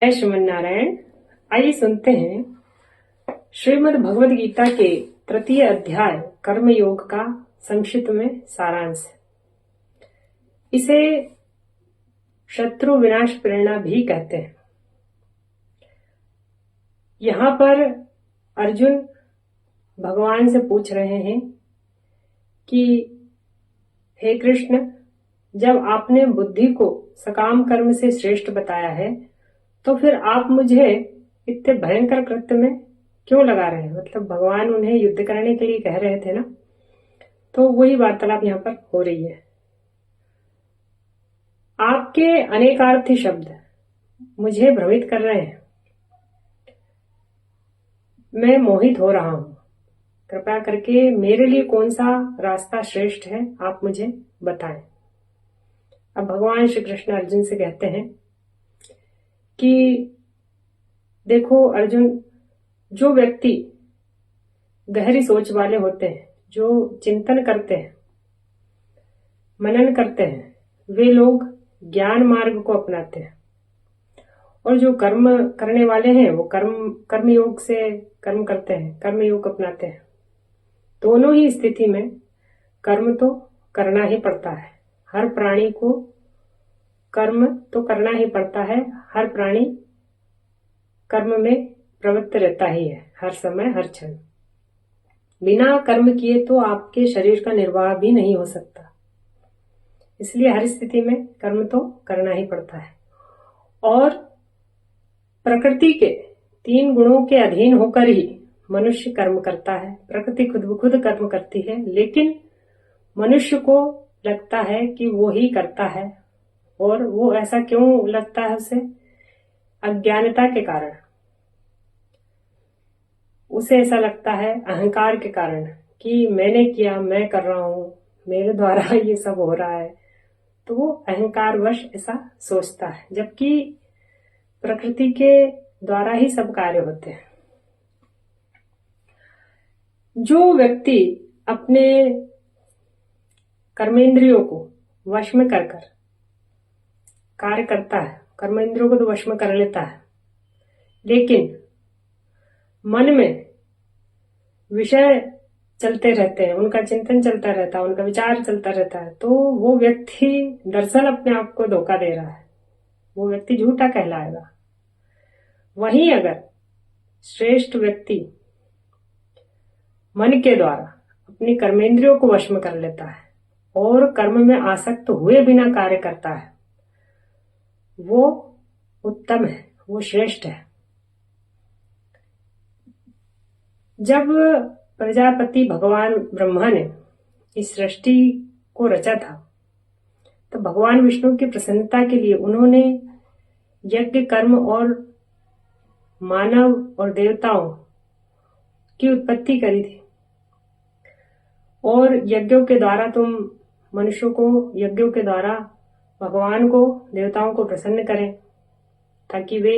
जय श्रीमन नारायण। आइए सुनते हैं श्रीमद् भगवद गीता के तृतीय अध्याय कर्म योग का संक्षिप्त में सारांश। इसे शत्रु विनाश प्रेरणा भी कहते हैं। यहाँ पर अर्जुन भगवान से पूछ रहे हैं कि हे कृष्ण, जब आपने बुद्धि को सकाम कर्म से श्रेष्ठ बताया है तो फिर आप मुझे इतने भयंकर कृत्य में क्यों लगा रहे हैं। मतलब भगवान उन्हें युद्ध करने के लिए कह रहे थे ना, तो वही वार्तालाप यहाँ पर हो रही है। आपके अनेकार्थी शब्द मुझे भ्रमित कर रहे हैं, मैं मोहित हो रहा हूं। कृपया करके मेरे लिए कौन सा रास्ता श्रेष्ठ है आप मुझे बताएं। अब भगवान श्री कृष्ण अर्जुन से कहते हैं कि देखो अर्जुन, जो व्यक्ति गहरी सोच वाले होते हैं, जो चिंतन करते हैं, मनन करते हैं, वे लोग ज्ञान मार्ग को अपनाते हैं। और जो कर्म करने वाले हैं वो कर्म योग से कर्म करते हैं, कर्म योग अपनाते हैं। दोनों ही स्थिति में कर्म तो करना ही पड़ता है। हर प्राणी को कर्म तो करना ही पड़ता है। हर प्राणी कर्म में प्रवृत्त रहता ही है, हर समय हर क्षण। बिना कर्म किए तो आपके शरीर का निर्वाह भी नहीं हो सकता। इसलिए हर स्थिति में कर्म तो करना ही पड़ता है। और प्रकृति के 3 गुणों के अधीन होकर ही मनुष्य कर्म करता है। प्रकृति खुद ब खुद कर्म करती है, लेकिन मनुष्य को लगता है कि वो ही करता है। और वो ऐसा क्यों लगता है उसे? अज्ञानता के कारण। उसे ऐसा लगता है अहंकार के कारण कि मैंने किया, मैं कर रहा हूं, मेरे द्वारा ये सब हो रहा है। तो वो अहंकारवश ऐसा सोचता है, जबकि प्रकृति के द्वारा ही सब कार्य होते हैं। जो व्यक्ति अपने कर्मेंद्रियों को वश में कर कार्य करता है, कर्मेंद्रियों को तो वश में कर लेता है, लेकिन मन में विषय चलते रहते हैं, उनका चिंतन चलता रहता है, उनका विचार चलता रहता है, तो वो व्यक्ति दरअसल अपने आप को धोखा दे रहा है। वो व्यक्ति झूठा कहलाएगा। वहीं अगर श्रेष्ठ व्यक्ति मन के द्वारा अपनी कर्मेंद्रियों को वश में कर लेता है और कर्म में आसक्त हुए बिना कार्य करता है, वो उत्तम है, वो श्रेष्ठ है। जब प्रजापति भगवान ब्रह्मा ने इस सृष्टि को रचा था, तो भगवान विष्णु की प्रसन्नता के लिए उन्होंने यज्ञ कर्म और मानव और देवताओं की उत्पत्ति करी थी। और यज्ञों के द्वारा तुम मनुष्यों को, यज्ञों के द्वारा भगवान को, देवताओं को प्रसन्न करें, ताकि वे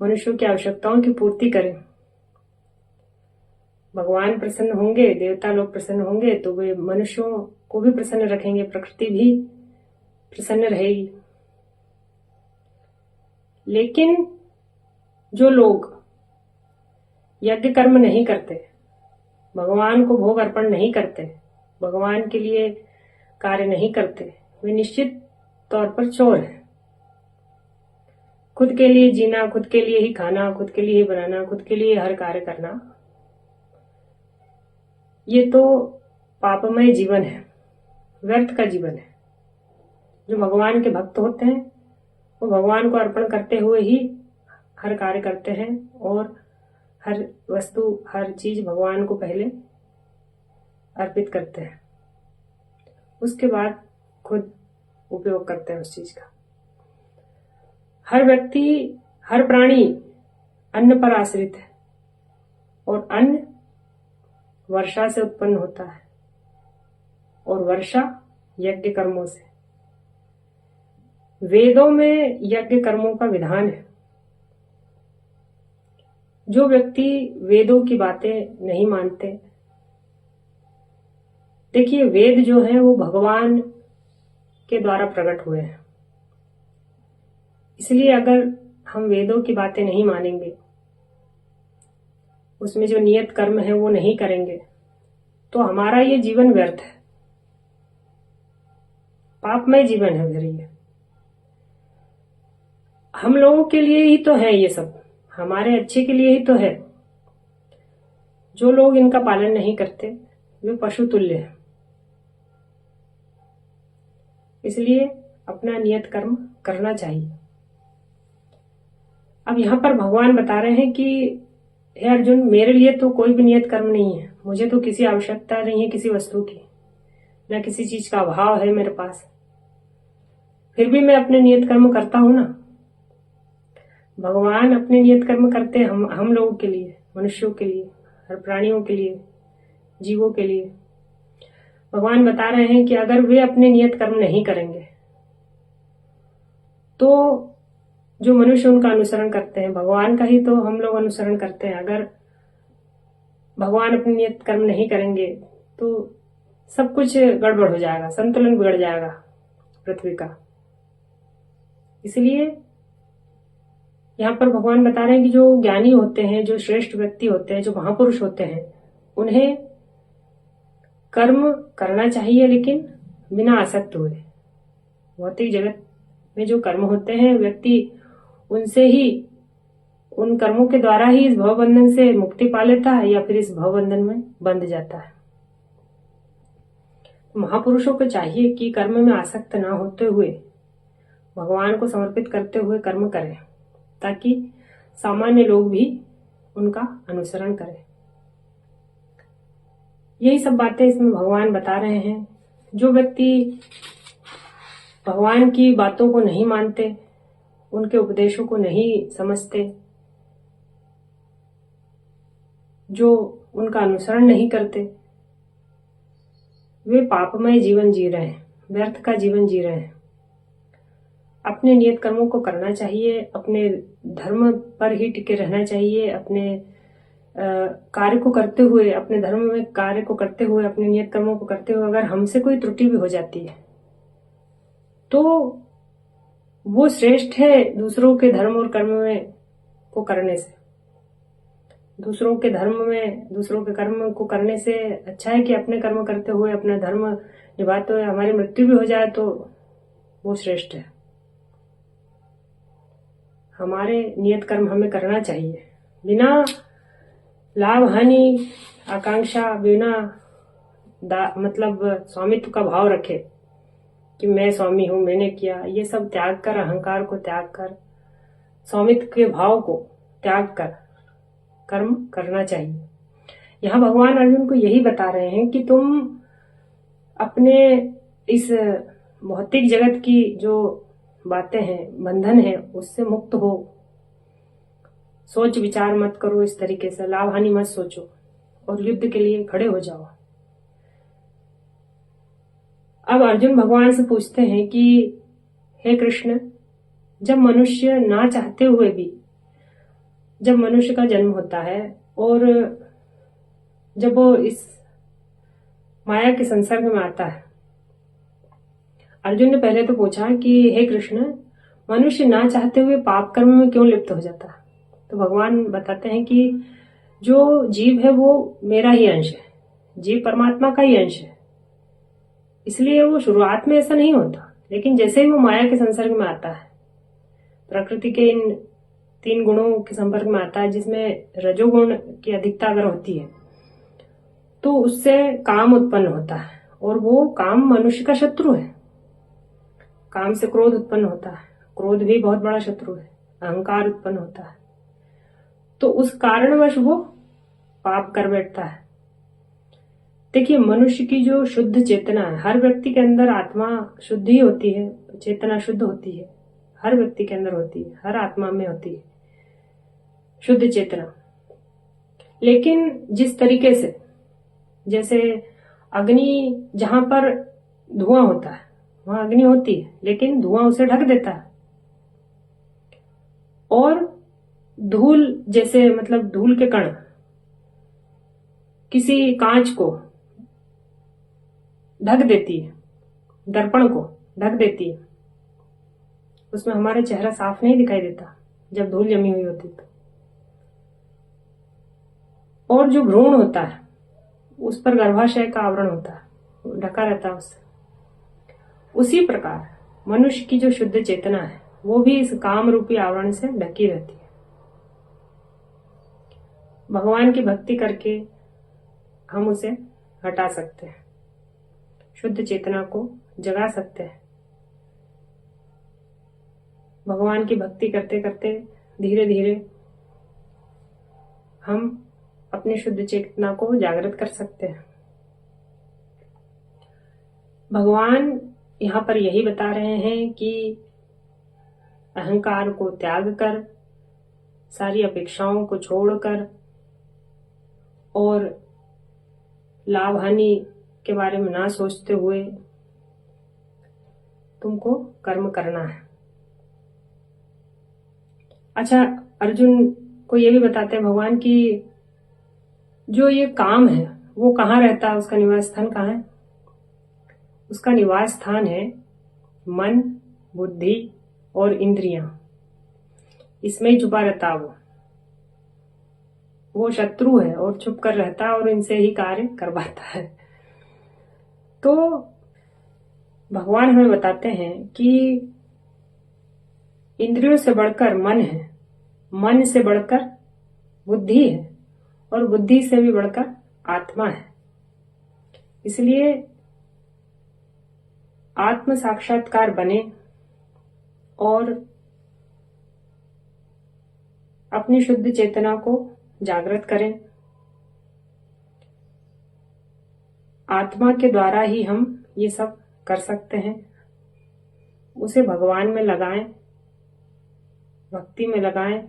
मनुष्यों की आवश्यकताओं की पूर्ति करें। भगवान प्रसन्न होंगे, देवता लोग प्रसन्न होंगे, तो वे मनुष्यों को भी प्रसन्न रखेंगे, प्रकृति भी प्रसन्न रहेगी। लेकिन जो लोग यज्ञ कर्म नहीं करते, भगवान को भोग अर्पण नहीं करते, भगवान के लिए कार्य नहीं करते, वे निश्चित तौर पर चोर हैं। खुद के लिए जीना, खुद के लिए ही खाना, खुद के लिए ही बनाना, खुद के लिए हर कार्य करना, ये तो पापमय जीवन है, व्यर्थ का जीवन है। जो भगवान के भक्त होते हैं वो भगवान को अर्पण करते हुए ही हर कार्य करते हैं और हर वस्तु, हर चीज भगवान को पहले अर्पित करते हैं, उसके बाद खुद उपयोग करते हैं उस चीज का। हर व्यक्ति, हर प्राणी अन्न पर आश्रित है और अन्न वर्षा से उत्पन्न होता है और वर्षा यज्ञ कर्मों से। वेदों में यज्ञ कर्मों का विधान है। जो व्यक्ति वेदों की बातें नहीं मानते, देखिए वेद जो है वो भगवान के द्वारा प्रकट हुए हैं। इसलिए अगर हम वेदों की बातें नहीं मानेंगे, उसमें जो नियत कर्म है वो नहीं करेंगे, तो हमारा ये जीवन व्यर्थ है, पापमय जीवन है फिर ये। हम लोगों के लिए ही तो है ये सब, हमारे अच्छे के लिए ही तो है। जो लोग इनका पालन नहीं करते वे पशु तुल्य हैं। इसलिए अपना नियत कर्म करना चाहिए। अब यहाँ पर भगवान बता रहे हैं कि हे अर्जुन, मेरे लिए तो कोई भी नियत कर्म नहीं है, मुझे तो किसी आवश्यकता नहीं है किसी वस्तु की, न किसी चीज का अभाव है मेरे पास, फिर भी मैं अपने नियत कर्म करता हूं ना। भगवान अपने नियत कर्म करते हैं हम लोगों के लिए, मनुष्यों के लिए, हर प्राणियों के लिए, जीवों के लिए। भगवान बता रहे हैं कि अगर वे अपने नियत कर्म नहीं करेंगे तो जो मनुष्य उनका अनुसरण करते हैं, भगवान का ही तो हम लोग अनुसरण करते हैं, अगर भगवान अपने नियत कर्म नहीं करेंगे तो सब कुछ गड़बड़ हो जाएगा, संतुलन बिगड़ जाएगा पृथ्वी का। इसलिए यहाँ पर भगवान बता रहे हैं कि जो ज्ञानी होते हैं, जो श्रेष्ठ व्यक्ति होते हैं, जो महापुरुष होते हैं, उन्हें कर्म करना चाहिए, लेकिन बिना आसक्त हुए। भौतिक जगत में जो कर्म होते हैं, व्यक्ति उनसे ही, उन कर्मों के द्वारा ही इस भवबंधन से मुक्ति पा लेता है या फिर इस भवबंधन में बंध जाता है। महापुरुषों को चाहिए कि कर्म में आसक्त ना होते हुए भगवान को समर्पित करते हुए कर्म करें, ताकि सामान्य लोग भी उनका अनुसरण करें। यही सब बातें इसमें भगवान बता रहे हैं। जो व्यक्ति भगवान की बातों को नहीं मानते, उनके उपदेशों को नहीं समझते, जो उनका अनुसरण नहीं करते, वे पापमय जीवन जी रहे हैं, व्यर्थ का जीवन जी रहे हैं। अपने नियत कर्मों को करना चाहिए, अपने धर्म पर ही टिके रहना चाहिए, अपने कार्य को करते हुए, अपने धर्म में कार्य को करते हुए, अपने नियत कर्मों को करते हुए अगर हमसे कोई त्रुटि भी हो जाती है तो वो श्रेष्ठ है दूसरों के धर्म और कर्म में को करने से। दूसरों के धर्म में, दूसरों के कर्म को करने से अच्छा है कि अपने कर्म करते हुए, अपना धर्म निभाते हुए हमारी मृत्यु भी हो जाए तो वो श्रेष्ठ है। हमारे नियत कर्म हमें करना चाहिए, बिना लाभ हानि आकांक्षा, बिना मतलब स्वामित्व का भाव रखे कि मैं स्वामी हूं, मैंने किया, ये सब त्याग कर, अहंकार को त्याग कर, स्वामित्व के भाव को त्याग कर कर्म करना चाहिए। यहाँ भगवान अर्जुन को यही बता रहे हैं कि तुम अपने इस भौतिक जगत की जो बातें हैं, बंधन है, उससे मुक्त हो। सोच विचार मत करो इस तरीके से, लाभ हानि मत सोचो और युद्ध के लिए खड़े हो जाओ। अब अर्जुन भगवान से पूछते हैं कि हे कृष्ण, जब मनुष्य ना चाहते हुए भी, जब मनुष्य का जन्म होता है और जब वो इस माया के संसर्ग में आता है, अर्जुन ने पहले तो पूछा कि हे कृष्ण, मनुष्य ना चाहते हुए पाप कर्म में क्यों लिप्त हो जाता है? तो भगवान बताते हैं कि जो जीव है वो मेरा ही अंश है, जीव परमात्मा का ही अंश है, इसलिए वो शुरुआत में ऐसा नहीं होता, लेकिन जैसे ही वो माया के संसर्ग में आता है, प्रकृति के इन 3 गुणों के संपर्क में आता है, जिसमें रजोगुण की अधिकता अगर होती है तो उससे काम उत्पन्न होता है, और वो काम मनुष्य का शत्रु है। काम से क्रोध उत्पन्न होता है, क्रोध भी बहुत बड़ा शत्रु है, अहंकार उत्पन्न होता है, तो उस कारणवश वो पाप कर बैठता है। देखिए, मनुष्य की जो शुद्ध चेतना है, हर व्यक्ति के अंदर आत्मा शुद्ध ही होती है, चेतना शुद्ध होती है, हर व्यक्ति के अंदर होती है, हर आत्मा में होती है शुद्ध चेतना। लेकिन जिस तरीके से, जैसे अग्नि, जहां पर धुआं होता है वहां अग्नि होती है, लेकिन धुआं उसे ढक देता है, और धूल जैसे, मतलब धूल के कण किसी कांच को ढक देती है, दर्पण को ढक देती है, उसमें हमारा चेहरा साफ नहीं दिखाई देता, जब धूल जमी हुई होती तो। और जो भ्रूण होता है उस पर गर्भाशय का आवरण होता है, ढका रहता है उससे। उसी प्रकार मनुष्य की जो शुद्ध चेतना है वो भी इस काम रूपी आवरण से ढकी रहती है। भगवान की भक्ति करके हम उसे हटा सकते हैं, शुद्ध चेतना को जगा सकते हैं। भगवान की भक्ति करते करते धीरे धीरे हम अपनी शुद्ध चेतना को जागृत कर सकते हैं। भगवान यहाँ पर यही बता रहे हैं कि अहंकार को त्याग कर, सारी अपेक्षाओं को छोड़कर और लाभ हानि के बारे में ना सोचते हुए तुमको कर्म करना है। अच्छा, अर्जुन को ये भी बताते हैं भगवान कि जो ये काम है वो कहाँ रहता है, उसका निवास स्थान कहाँ है? उसका निवास स्थान है मन, बुद्धि और इंद्रियां। इसमें ही छुपा रहता है वो शत्रु है और छुप कर रहता है और इनसे ही कार्य करवाता है। तो भगवान हमें बताते हैं कि इंद्रियों से बढ़कर मन है, मन से बढ़कर बुद्धि है और बुद्धि से भी बढ़कर आत्मा है। इसलिए आत्म साक्षात्कार बने और अपनी शुद्ध चेतना को जागृत करें। आत्मा के द्वारा ही हम ये सब कर सकते हैं। उसे भगवान में लगाएं, भक्ति में लगाएं।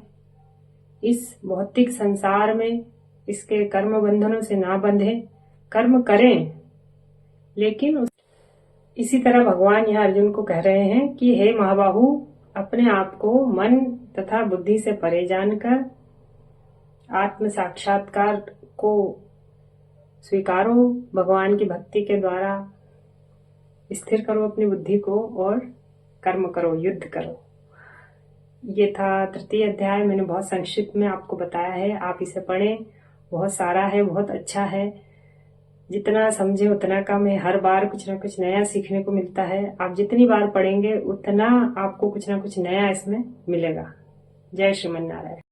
इस भौतिक संसार में इसके कर्म बंधनों से ना बंधे, कर्म करें, लेकिन इसी तरह भगवान यहाँ अर्जुन को कह रहे हैं कि हे महाबाहु, अपने आप को मन तथा बुद्धि से परे जानकर आत्म साक्षात्कार को स्वीकारो, भगवान की भक्ति के द्वारा स्थिर करो अपनी बुद्धि को और कर्म करो, युद्ध करो। ये था तृतीय अध्याय। मैंने बहुत संक्षिप्त में आपको बताया है, आप इसे पढ़ें। बहुत सारा है, बहुत अच्छा है। जितना समझे उतना कम है। हर बार कुछ ना कुछ नया सीखने को मिलता है। आप जितनी बार पढ़ेंगे उतना आपको कुछ ना कुछ नया इसमें मिलेगा। जय श्रीमन नारायण।